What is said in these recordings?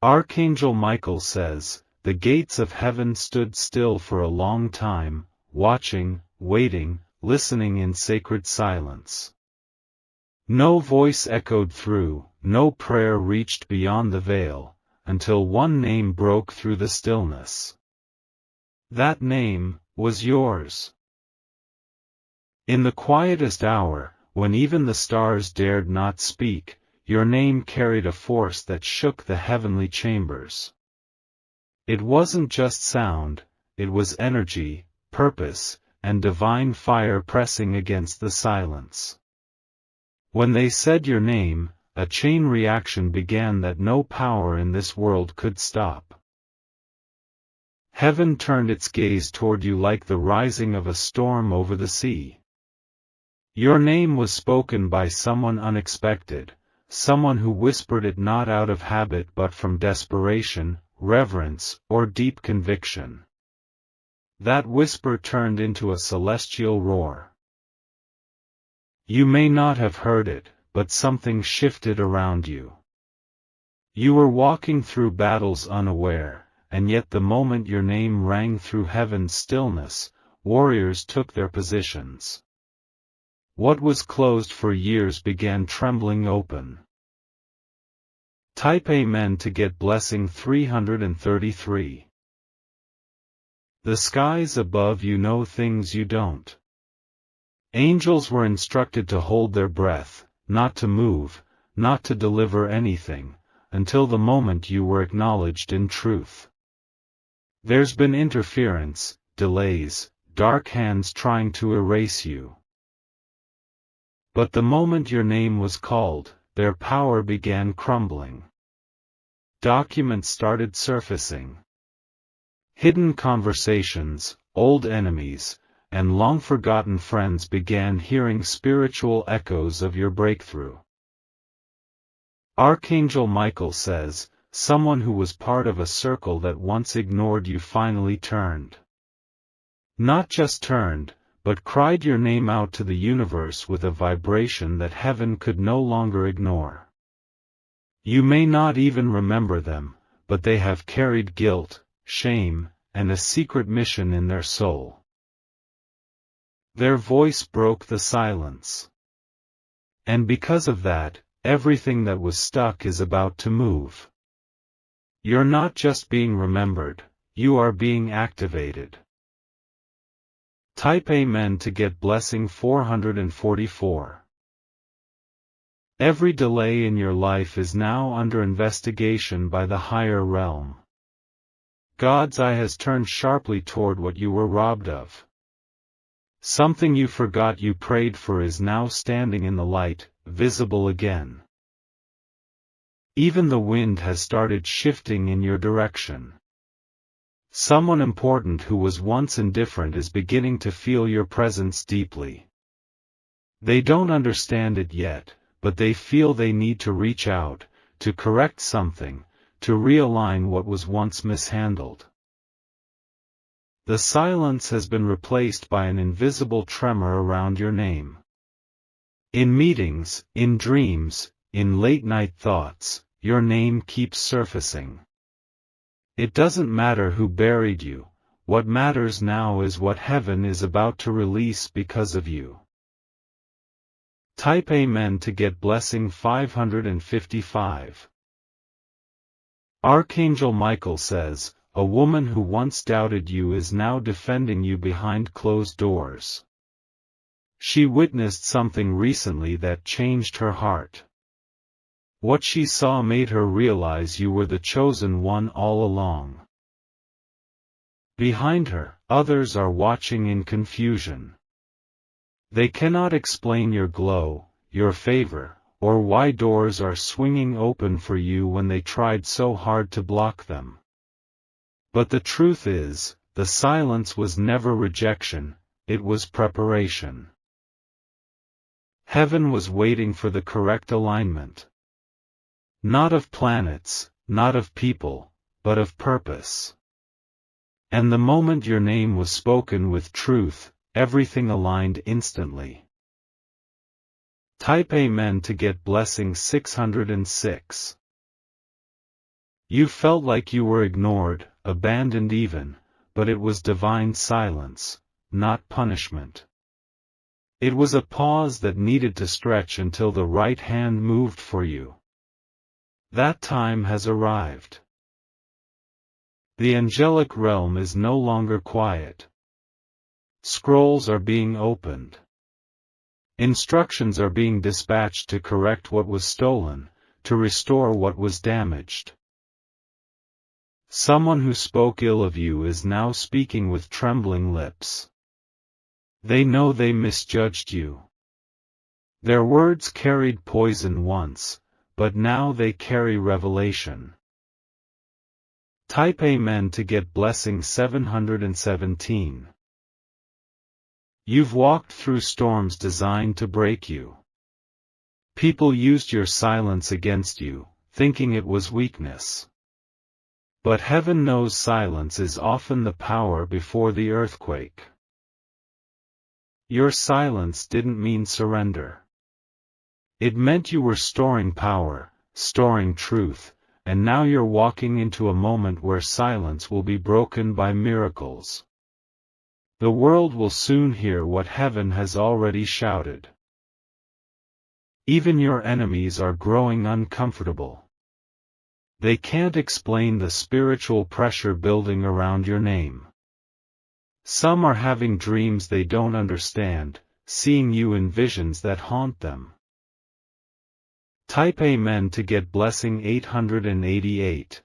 Archangel Michael says, "The gates of heaven stood still for a long time, watching, waiting, listening in sacred silence. No voice echoed through, no prayer reached beyond the veil, until one name broke through the stillness. That name was yours. In the quietest hour, when even the stars dared not speak, your name carried a force that shook the heavenly chambers. It wasn't just sound, it was energy, purpose, and divine fire pressing against the silence. When they said your name, a chain reaction began that no power in this world could stop. Heaven turned its gaze toward you like the rising of a storm over the sea. Your name was spoken by someone unexpected, someone who whispered it not out of habit but from desperation, reverence, or deep conviction. That whisper turned into a celestial roar. You may not have heard it, but something shifted around you. You were walking through battles unaware, and yet the moment your name rang through heaven's stillness, warriors took their positions. What was closed for years began trembling open. Type Amen to get blessing 333. The skies above you know things you don't. Angels were instructed to hold their breath, not to move, not to deliver anything, until the moment you were acknowledged in truth. There's been interference, delays, dark hands trying to erase you. But the moment your name was called, their power began crumbling. Documents started surfacing. Hidden conversations, old enemies, and long-forgotten friends began hearing spiritual echoes of your breakthrough. Archangel Michael says, someone who was part of a circle that once ignored you finally turned. Not just turned, but cried your name out to the universe with a vibration that heaven could no longer ignore. You may not even remember them, but they have carried guilt, shame, and a secret mission in their soul. Their voice broke the silence. And because of that, everything that was stuck is about to move. You're not just being remembered, you are being activated. Type Amen to get blessing 444. Every delay in your life is now under investigation by the higher realm. God's eye has turned sharply toward what you were robbed of. Something you forgot you prayed for is now standing in the light, visible again. Even the wind has started shifting in your direction. Someone important who was once indifferent is beginning to feel your presence deeply. They don't understand it yet, but they feel they need to reach out, to correct something, to realign what was once mishandled. The silence has been replaced by an invisible tremor around your name. In meetings, in dreams, in late-night thoughts, your name keeps surfacing. It doesn't matter who buried you, what matters now is what heaven is about to release because of you. Type Amen to get blessing 555. Archangel Michael says, a woman who once doubted you is now defending you behind closed doors. She witnessed something recently that changed her heart. What she saw made her realize you were the chosen one all along. Behind her, others are watching in confusion. They cannot explain your glow, your favor, or why doors are swinging open for you when they tried so hard to block them. But the truth is, the silence was never rejection, it was preparation. Heaven was waiting for the correct alignment. Not of planets, not of people, but of purpose. And the moment your name was spoken with truth, everything aligned instantly. Type Amen to get blessing 606. You felt like you were ignored, abandoned even, but it was divine silence, not punishment. It was a pause that needed to stretch until the right hand moved for you. That time has arrived. The angelic realm is no longer quiet. Scrolls are being opened. Instructions are being dispatched to correct what was stolen, to restore what was damaged. Someone who spoke ill of you is now speaking with trembling lips. They know they misjudged you. Their words carried poison once, but now they carry revelation. Type Amen to get blessing 717. You've walked through storms designed to break you. People used your silence against you, thinking it was weakness. But heaven knows silence is often the power before the earthquake. Your silence didn't mean surrender. It meant you were storing power, storing truth, and now you're walking into a moment where silence will be broken by miracles. The world will soon hear what heaven has already shouted. Even your enemies are growing uncomfortable. They can't explain the spiritual pressure building around your name. Some are having dreams they don't understand, seeing you in visions that haunt them. Type Amen to get blessing 888.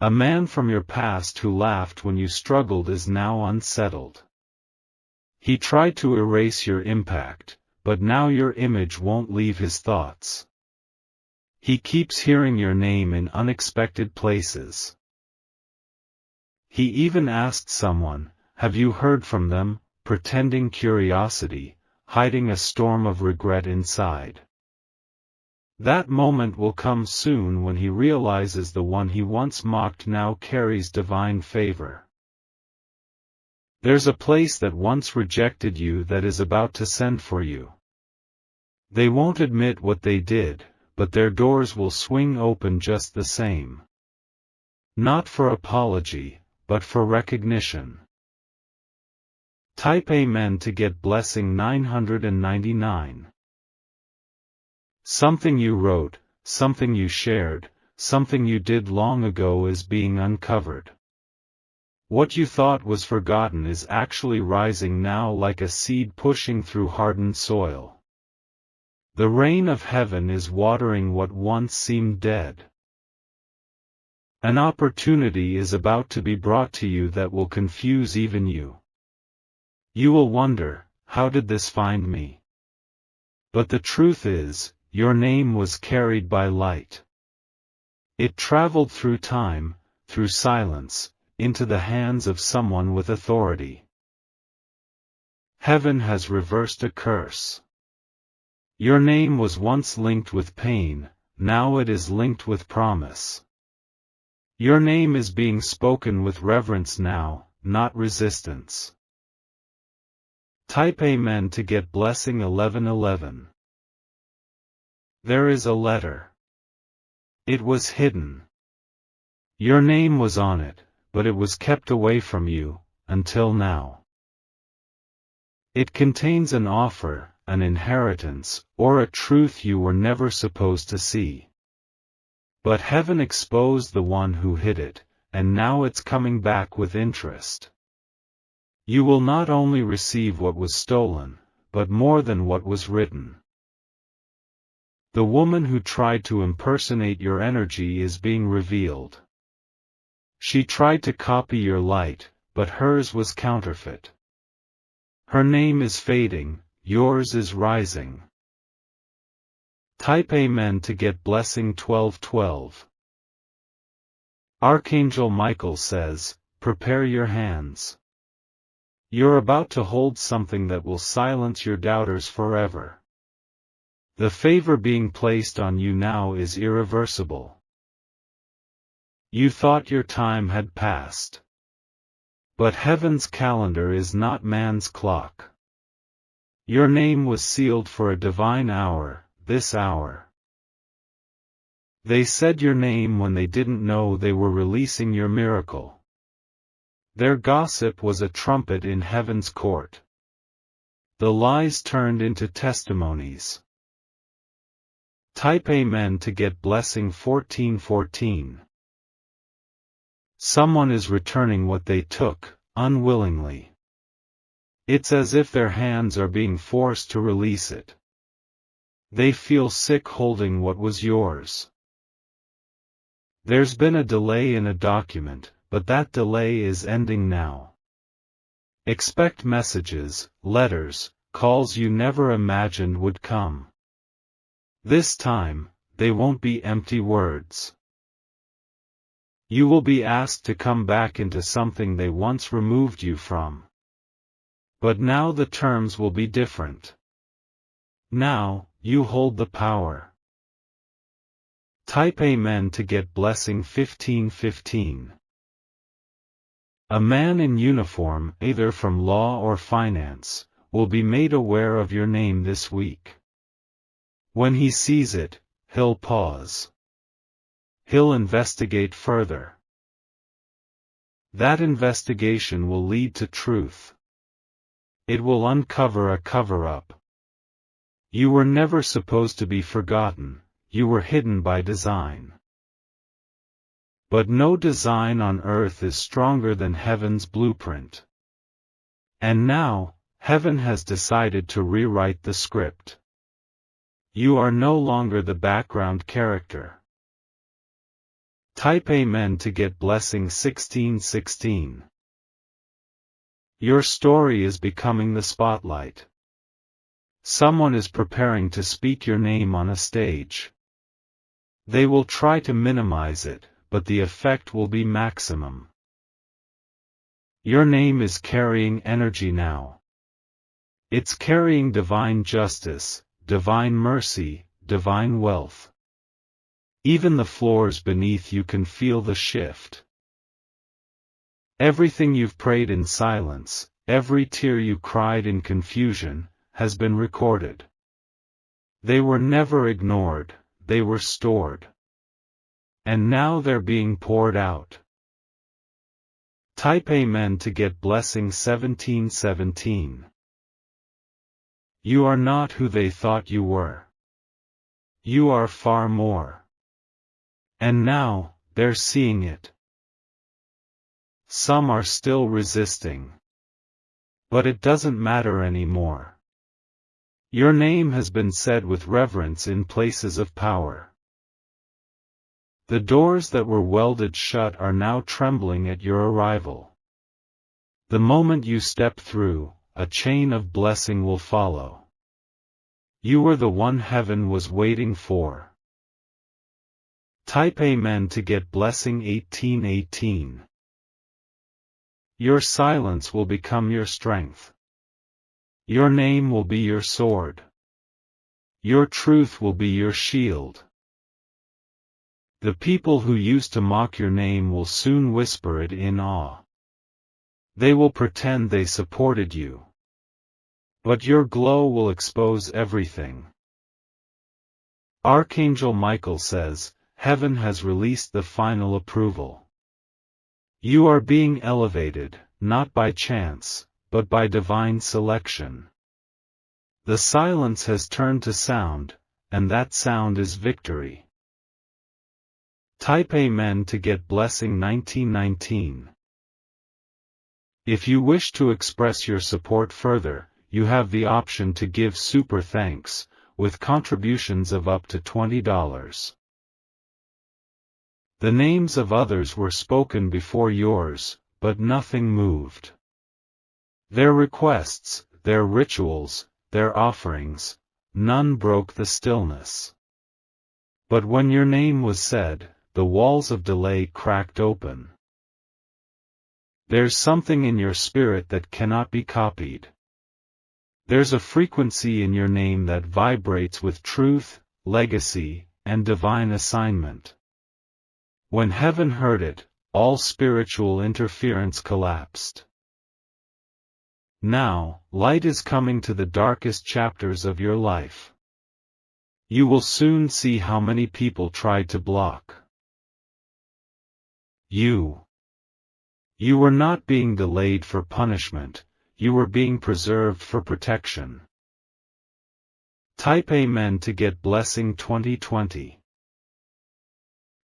A man from your past who laughed when you struggled is now unsettled. He tried to erase your impact, but now your image won't leave his thoughts. He keeps hearing your name in unexpected places. He even asked someone, "Have you heard from them?" pretending curiosity, hiding a storm of regret inside. That moment will come soon when he realizes the one he once mocked now carries divine favor. There's a place that once rejected you that is about to send for you. They won't admit what they did, but their doors will swing open just the same. Not for apology, but for recognition. Type Amen to get blessing 999. Something you wrote, something you shared, something you did long ago is being uncovered. What you thought was forgotten is actually rising now like a seed pushing through hardened soil. The rain of heaven is watering what once seemed dead. An opportunity is about to be brought to you that will confuse even you. You will wonder, how did this find me? But the truth is, your name was carried by light. It traveled through time, through silence, into the hands of someone with authority. Heaven has reversed a curse. Your name was once linked with pain, now it is linked with promise. Your name is being spoken with reverence now, not resistance. Type Amen to get blessing 1111. There is a letter. It was hidden. Your name was on it, but it was kept away from you, until now. It contains an offer, an inheritance, or a truth you were never supposed to see. But heaven exposed the one who hid it, and now it's coming back with interest. You will not only receive what was stolen, but more than what was written. The woman who tried to impersonate your energy is being revealed. She tried to copy your light, but hers was counterfeit. Her name is fading, yours is rising. Type Amen to get blessing 1212. Archangel Michael says, prepare your hands. You're about to hold something that will silence your doubters forever. The favor being placed on you now is irreversible. You thought your time had passed. But heaven's calendar is not man's clock. Your name was sealed for a divine hour, this hour. They said your name when they didn't know they were releasing your miracle. Their gossip was a trumpet in heaven's court. The lies turned into testimonies. Type Amen to get blessing 1414. Someone is returning what they took, unwillingly. It's as if their hands are being forced to release it. They feel sick holding what was yours. There's been a delay in a document, but that delay is ending now. Expect messages, letters, calls you never imagined would come. This time, they won't be empty words. You will be asked to come back into something they once removed you from. But now the terms will be different. Now, you hold the power. Type Amen to get blessing 1515. A man in uniform, either from law or finance, will be made aware of your name this week. When he sees it, he'll pause. He'll investigate further. That investigation will lead to truth. It will uncover a cover-up. You were never supposed to be forgotten, you were hidden by design. But no design on earth is stronger than heaven's blueprint. And now, heaven has decided to rewrite the script. You are no longer the background character. Type Amen to get blessing 1616. Your story is becoming the spotlight. Someone is preparing to speak your name on a stage. They will try to minimize it, but the effect will be maximum. Your name is carrying energy now. It's carrying divine justice, divine mercy, divine wealth. Even the floors beneath you can feel the shift. Everything you've prayed in silence, every tear you cried in confusion, has been recorded. They were never ignored, they were stored. And now they're being poured out. Type Amen to get blessing 1717. You are not who they thought you were. You are far more. And now, they're seeing it. Some are still resisting. But it doesn't matter anymore. Your name has been said with reverence in places of power. The doors that were welded shut are now trembling at your arrival. The moment you step through, a chain of blessing will follow. You were the one heaven was waiting for. Type Amen to get blessing 1818. Your silence will become your strength. Your name will be your sword. Your truth will be your shield. The people who used to mock your name will soon whisper it in awe. They will pretend they supported you. But your glow will expose everything. Archangel Michael says, Heaven has released the final approval. You are being elevated, not by chance, but by divine selection. The silence has turned to sound, and that sound is victory. Type Amen to get blessing 1919. If you wish to express your support further, you have the option to give super thanks, with contributions of up to $20. The names of others were spoken before yours, but nothing moved. Their requests, their rituals, their offerings, none broke the stillness. But when your name was said, the walls of delay cracked open. There's something in your spirit that cannot be copied. There's a frequency in your name that vibrates with truth, legacy, and divine assignment. When heaven heard it, all spiritual interference collapsed. Now, light is coming to the darkest chapters of your life. You will soon see how many people tried to block you. You were not being delayed for punishment, you were being preserved for protection. Type Amen to get blessing 2020.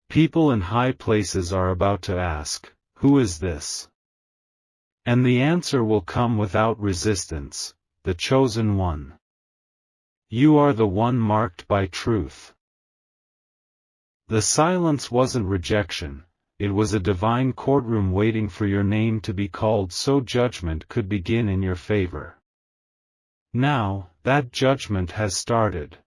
People in high places are about to ask, "Who is this?" And the answer will come without resistance, the chosen one. You are the one marked by truth. The silence wasn't rejection, it was a divine courtroom waiting for your name to be called so judgment could begin in your favor. Now, that judgment has started.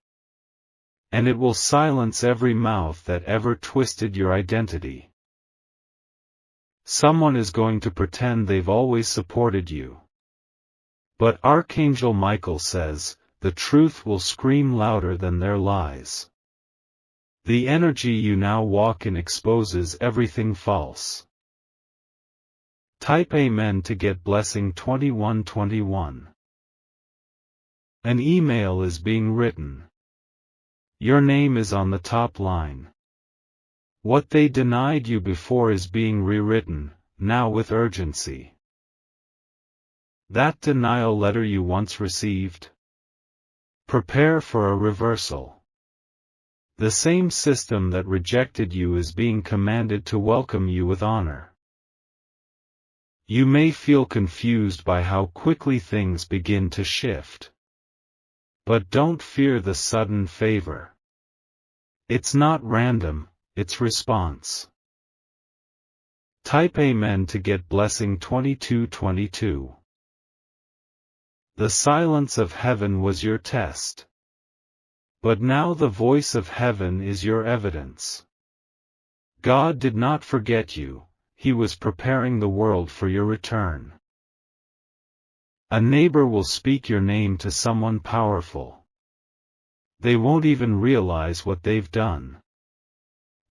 And it will silence every mouth that ever twisted your identity. Someone is going to pretend they've always supported you. But Archangel Michael says, the truth will scream louder than their lies. The energy you now walk in exposes everything false. Type Amen to get blessing 2121. An email is being written. Your name is on the top line. What they denied you before is being rewritten, now with urgency. That denial letter you once received? Prepare for a reversal. The same system that rejected you is being commanded to welcome you with honor. You may feel confused by how quickly things begin to shift. But don't fear the sudden favor. It's not random, it's response. Type Amen to get blessing 2222. The silence of heaven was your test. But now the voice of heaven is your evidence. God did not forget you, He was preparing the world for your return. A neighbor will speak your name to someone powerful. They won't even realize what they've done.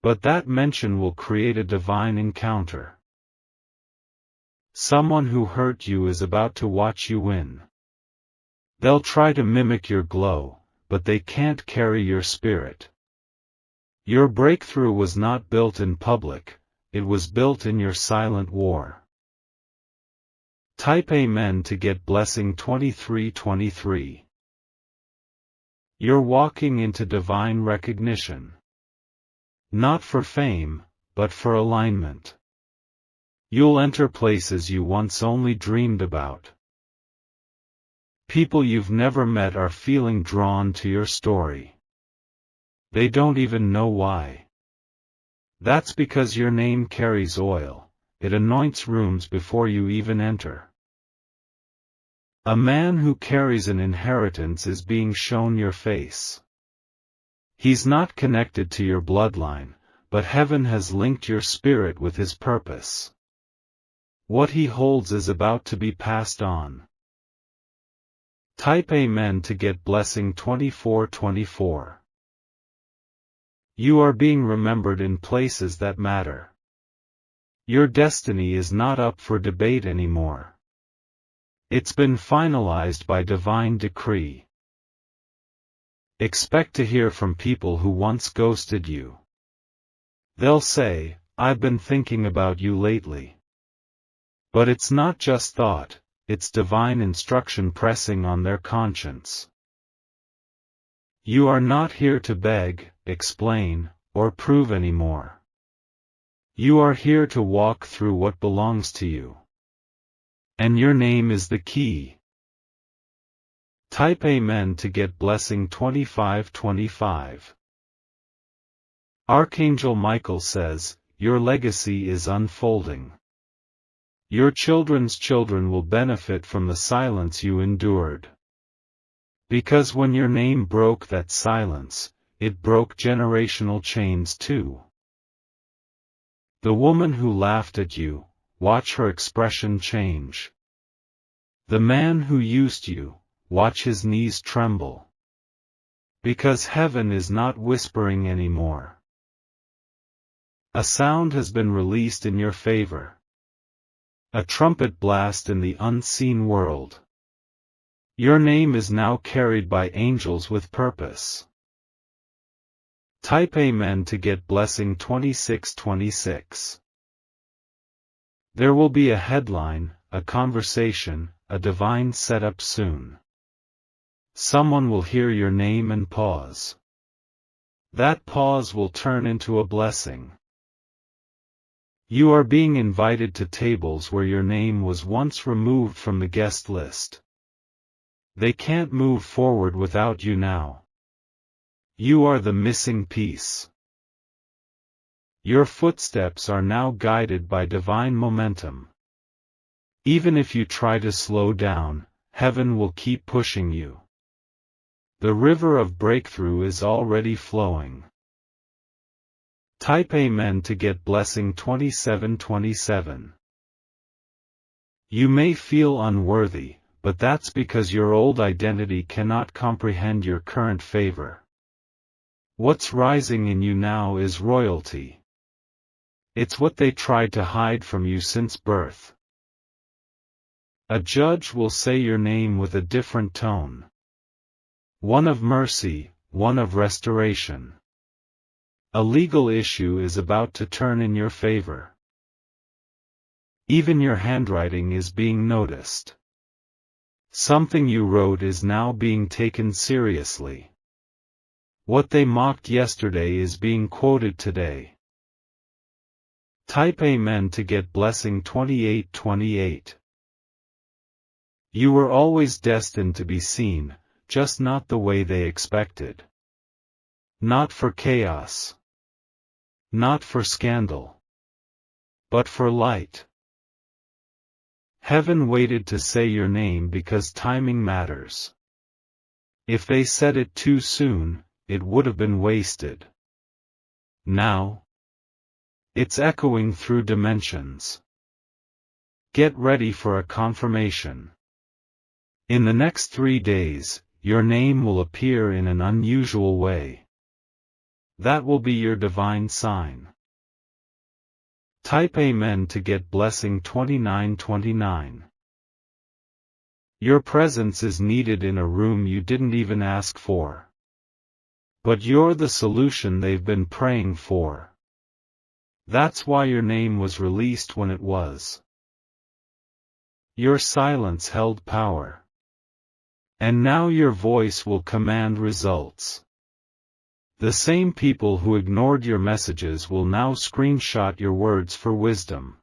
But that mention will create a divine encounter. Someone who hurt you is about to watch you win. They'll try to mimic your glow, but they can't carry your spirit. Your breakthrough was not built in public, it was built in your silent war. Type Amen to get blessing 2323. You're walking into divine recognition. Not for fame, but for alignment. You'll enter places you once only dreamed about. People you've never met are feeling drawn to your story. They don't even know why. That's because your name carries oil, it anoints rooms before you even enter. A man who carries an inheritance is being shown your face. He's not connected to your bloodline, but heaven has linked your spirit with his purpose. What he holds is about to be passed on. Type Amen to get blessing 2424. You are being remembered in places that matter. Your destiny is not up for debate anymore. It's been finalized by divine decree. Expect to hear from people who once ghosted you. They'll say, "I've been thinking about you lately." But it's not just thought, it's divine instruction pressing on their conscience. You are not here to beg, explain, or prove anymore. You are here to walk through what belongs to you. And your name is the key. Type Amen to get blessing 2525. Archangel Michael says, your legacy is unfolding. Your children's children will benefit from the silence you endured. Because when your name broke that silence, it broke generational chains too. The woman who laughed at you, watch her expression change. The man who used you, watch his knees tremble. Because heaven is not whispering anymore. A sound has been released in your favor. A trumpet blast in the unseen world. Your name is now carried by angels with purpose. Type Amen to get blessing 2626. There will be a headline, a conversation, a divine setup soon. Someone will hear your name and pause. That pause will turn into a blessing. You are being invited to tables where your name was once removed from the guest list. They can't move forward without you now. You are the missing piece. Your footsteps are now guided by divine momentum. Even if you try to slow down, heaven will keep pushing you. The river of breakthrough is already flowing. Type Amen to get blessing 2727. You may feel unworthy, but that's because your old identity cannot comprehend your current favor. What's rising in you now is royalty. It's what they tried to hide from you since birth. A judge will say your name with a different tone. One of mercy, one of restoration. A legal issue is about to turn in your favor. Even your handwriting is being noticed. Something you wrote is now being taken seriously. What they mocked yesterday is being quoted today. Type Amen to get blessing 2828. You were always destined to be seen, just not the way they expected. Not for chaos. Not for scandal. But for light. Heaven waited to say your name because timing matters. If they said it too soon, it would have been wasted. Now, it's echoing through dimensions. Get ready for a confirmation. In the next 3 days, your name will appear in an unusual way. That will be your divine sign. Type Amen to get blessing 2929. Your presence is needed in a room you didn't even ask for. But you're the solution they've been praying for. That's why your name was released when it was. Your silence held power. And now your voice will command results. The same people who ignored your messages will now screenshot your words for wisdom.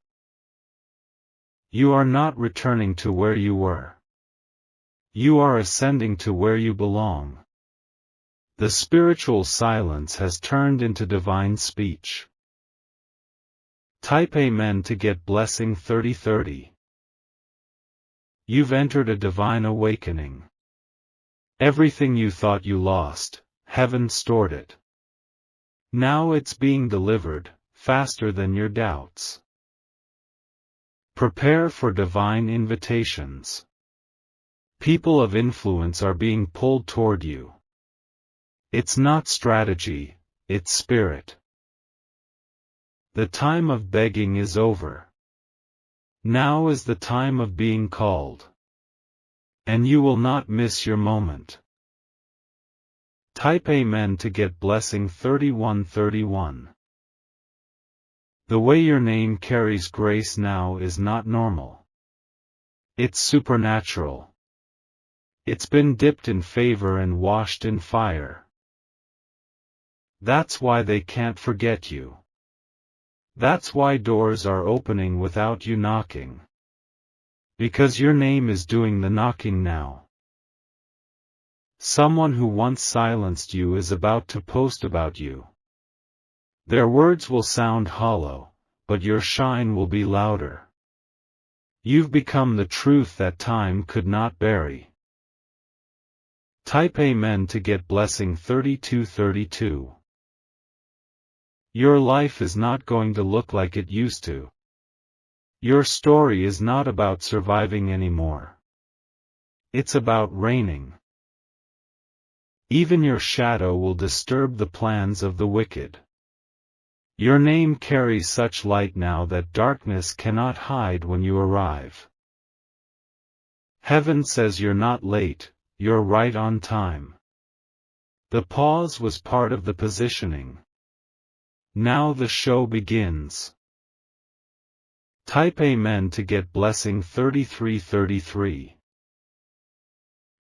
You are not returning to where you were. You are ascending to where you belong. The spiritual silence has turned into divine speech. Type Amen to get blessing 3030. You've entered a divine awakening. Everything you thought you lost, heaven stored it. Now it's being delivered, faster than your doubts. Prepare for divine invitations. People of influence are being pulled toward you. It's not strategy, it's spirit. The time of begging is over. Now is the time of being called. And you will not miss your moment. Type Amen to get blessing 3131. The way your name carries grace now is not normal. It's supernatural. It's been dipped in favor and washed in fire. That's why they can't forget you. That's why doors are opening without you knocking. Because your name is doing the knocking now. Someone who once silenced you is about to post about you. Their words will sound hollow, but your shine will be louder. You've become the truth that time could not bury. Type Amen to get blessing 3232. Your life is not going to look like it used to. Your story is not about surviving anymore. It's about reigning. Even your shadow will disturb the plans of the wicked. Your name carries such light now that darkness cannot hide when you arrive. Heaven says you're not late, you're right on time. The pause was part of the positioning. Now the show begins. Type Amen to get blessing 3333.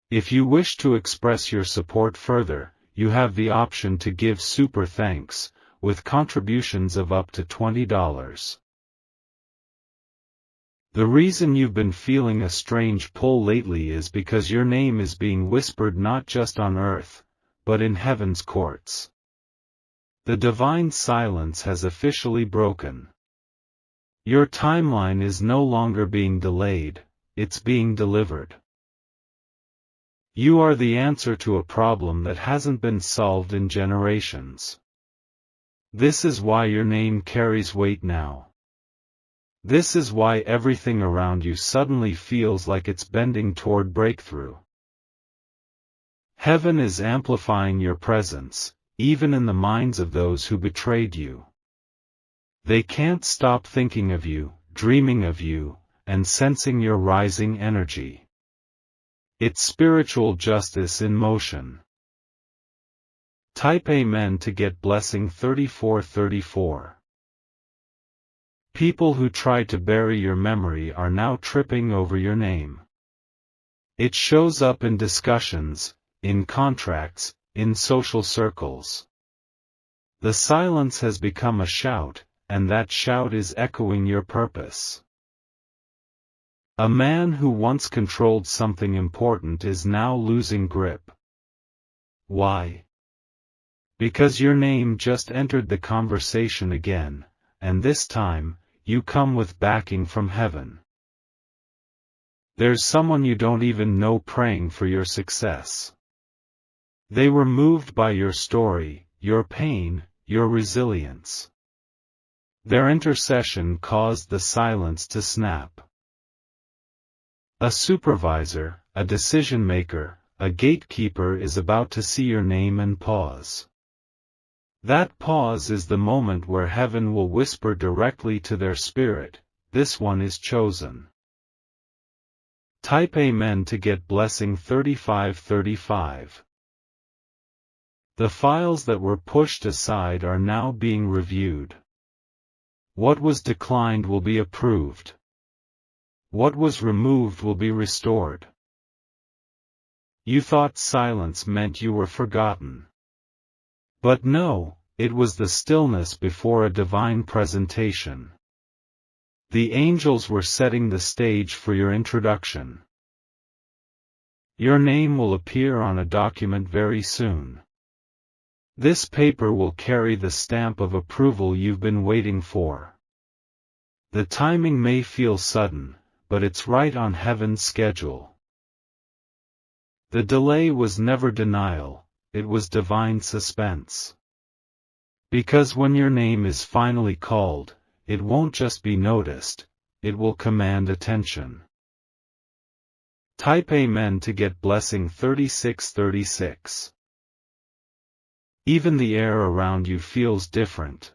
If you wish to express your support further, you have the option to give super thanks, with contributions of up to $20. The reason you've been feeling a strange pull lately is because your name is being whispered not just on earth, but in heaven's courts. The divine silence has officially broken. Your timeline is no longer being delayed, it's being delivered. You are the answer to a problem that hasn't been solved in generations. This is why your name carries weight now. This is why everything around you suddenly feels like it's bending toward breakthrough. Heaven is amplifying your presence, even in the minds of those who betrayed you. They can't stop thinking of you, dreaming of you, and sensing your rising energy. It's spiritual justice in motion. Type Amen to get blessing 3434. People who tried to bury your memory are now tripping over your name. It shows up in discussions, in contracts, in social circles. The silence has become a shout, and that shout is echoing your purpose. A man who once controlled something important is now losing grip. Why? Because your name just entered the conversation again, and this time, you come with backing from heaven. There's someone you don't even know praying for your success. They were moved by your story, your pain, your resilience. Their intercession caused the silence to snap. A supervisor, a decision maker, a gatekeeper is about to see your name and pause. That pause is the moment where heaven will whisper directly to their spirit, "This one is chosen." Type Amen to get blessing 3535. The files that were pushed aside are now being reviewed. What was declined will be approved. What was removed will be restored. You thought silence meant you were forgotten. But no, it was the stillness before a divine presentation. The angels were setting the stage for your introduction. Your name will appear on a document very soon. This paper will carry the stamp of approval you've been waiting for. The timing may feel sudden, but it's right on heaven's schedule. The delay was never denial, it was divine suspense. Because when your name is finally called, it won't just be noticed, it will command attention. Type Amen to get blessing 3636. Even the air around you feels different.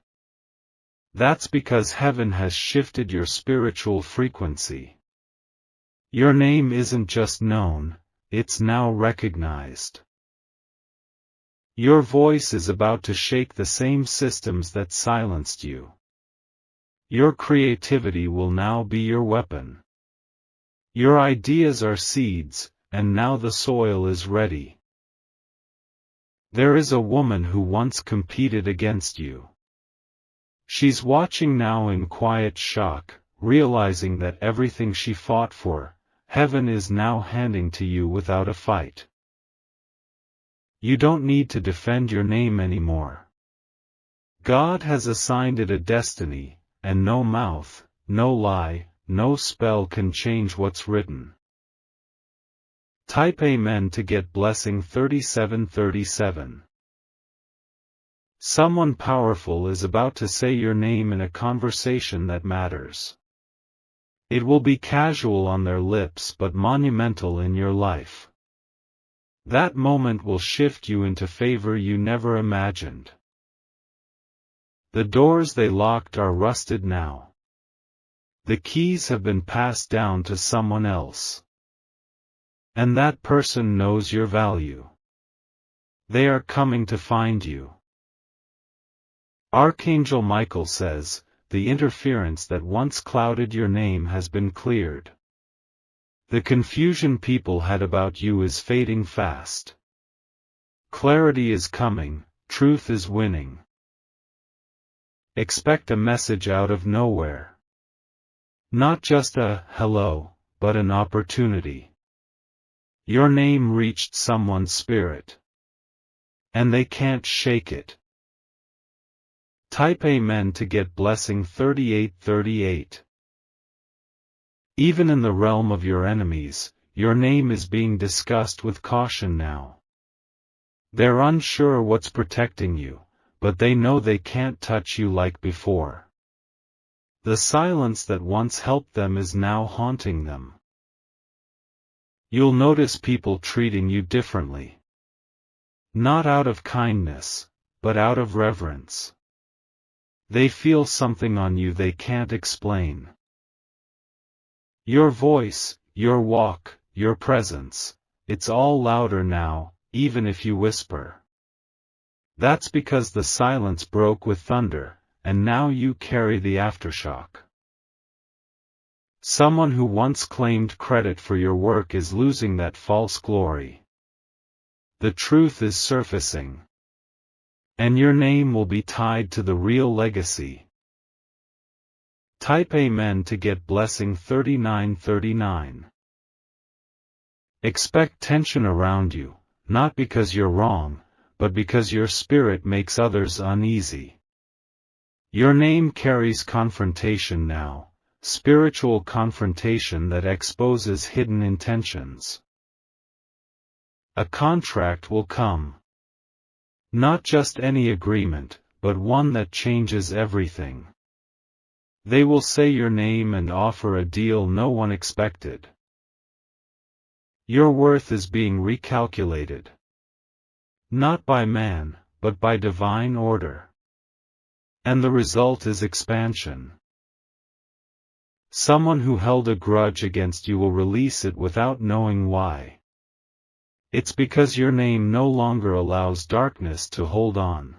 That's because heaven has shifted your spiritual frequency. Your name isn't just known, it's now recognized. Your voice is about to shake the same systems that silenced you. Your creativity will now be your weapon. Your ideas are seeds, and now the soil is ready. There is a woman who once competed against you. She's watching now in quiet shock, realizing that everything she fought for, heaven is now handing to you without a fight. You don't need to defend your name anymore. God has assigned it a destiny, and no mouth, no lie, no spell can change what's written. Type Amen to get blessing 3737. Someone powerful is about to say your name in a conversation that matters. It will be casual on their lips but monumental in your life. That moment will shift you into favor you never imagined. The doors they locked are rusted now. The keys have been passed down to someone else. And that person knows your value. They are coming to find you. Archangel Michael says, the interference that once clouded your name has been cleared. The confusion people had about you is fading fast. Clarity is coming, truth is winning. Expect a message out of nowhere. Not just a hello, but an opportunity. Your name reached someone's spirit. And they can't shake it. Type Amen to get blessing 3838. Even in the realm of your enemies, your name is being discussed with caution now. They're unsure what's protecting you, but they know they can't touch you like before. The silence that once helped them is now haunting them. You'll notice people treating you differently. Not out of kindness, but out of reverence. They feel something on you they can't explain. Your voice, your walk, your presence, it's all louder now, even if you whisper. That's because the silence broke with thunder, and now you carry the aftershock. Someone who once claimed credit for your work is losing that false glory. The truth is surfacing. And your name will be tied to the real legacy. Type Amen to get blessing 3939. Expect tension around you, not because you're wrong, but because your spirit makes others uneasy. Your name carries confrontation now, spiritual confrontation that exposes hidden intentions. A contract will come. Not just any agreement, but one that changes everything. They will say your name and offer a deal no one expected. Your worth is being recalculated. Not by man, but by divine order. And the result is expansion. Someone who held a grudge against you will release it without knowing why. It's because your name no longer allows darkness to hold on.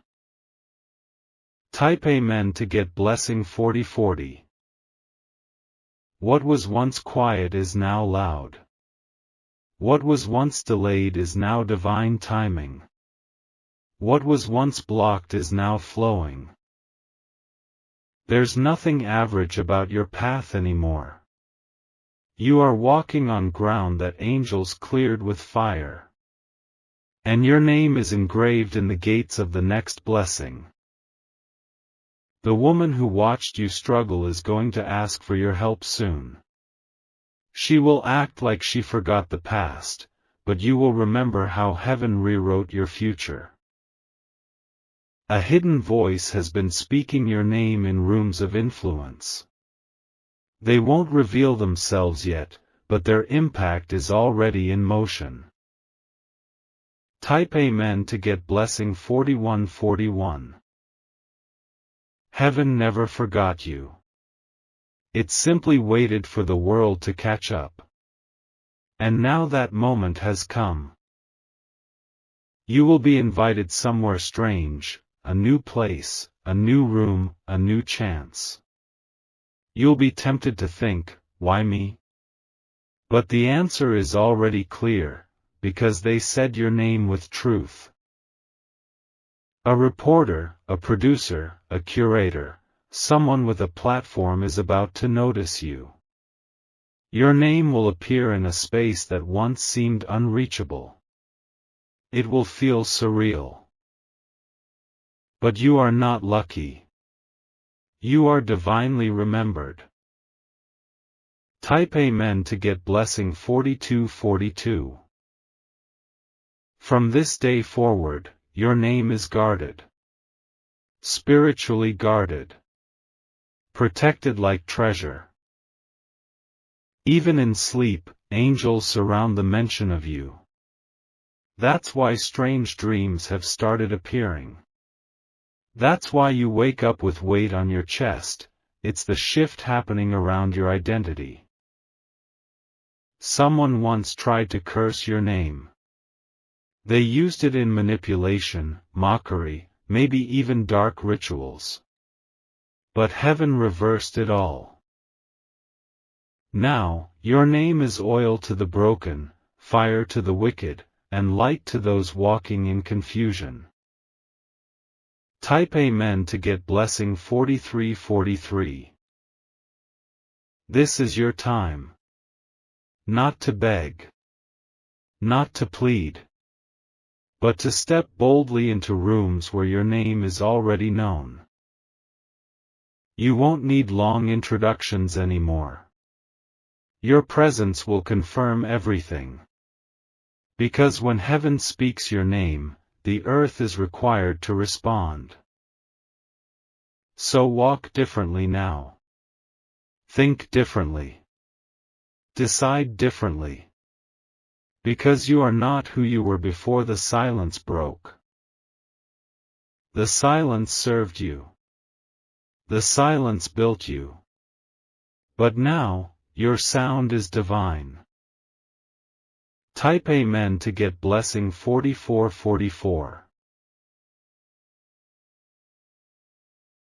Type Amen to get blessing 4040. What was once quiet is now loud. What was once delayed is now divine timing. What was once blocked is now flowing. There's nothing average about your path anymore. You are walking on ground that angels cleared with fire. And your name is engraved in the gates of the next blessing. The woman who watched you struggle is going to ask for your help soon. She will act like she forgot the past, but you will remember how heaven rewrote your future. A hidden voice has been speaking your name in rooms of influence. They won't reveal themselves yet, but their impact is already in motion. Type Amen to get blessing 4141. Heaven never forgot you. It simply waited for the world to catch up. And now that moment has come. You will be invited somewhere strange, a new place, a new room, a new chance. You'll be tempted to think, why me? But the answer is already clear, because they said your name with truth. A reporter, a producer, a curator, someone with a platform is about to notice you. Your name will appear in a space that once seemed unreachable. It will feel surreal. But you are not lucky. You are divinely remembered. Type Amen to get blessing 4242. From this day forward, your name is guarded. Spiritually guarded. Protected like treasure. Even in sleep, angels surround the mention of you. That's why strange dreams have started appearing. That's why you wake up with weight on your chest. It's the shift happening around your identity. Someone once tried to curse your name. They used it in manipulation, mockery, maybe even dark rituals. But heaven reversed it all. Now, your name is oil to the broken, fire to the wicked, and light to those walking in confusion. Type Amen to get blessing 4343. This is your time. Not to beg. Not to plead. But to step boldly into rooms where your name is already known. You won't need long introductions anymore. Your presence will confirm everything. Because when heaven speaks your name, the earth is required to respond. So walk differently now. Think differently. Decide differently. Because you are not who you were before the silence broke. The silence served you. The silence built you. But now, your sound is divine. Type Amen to get blessing 4444.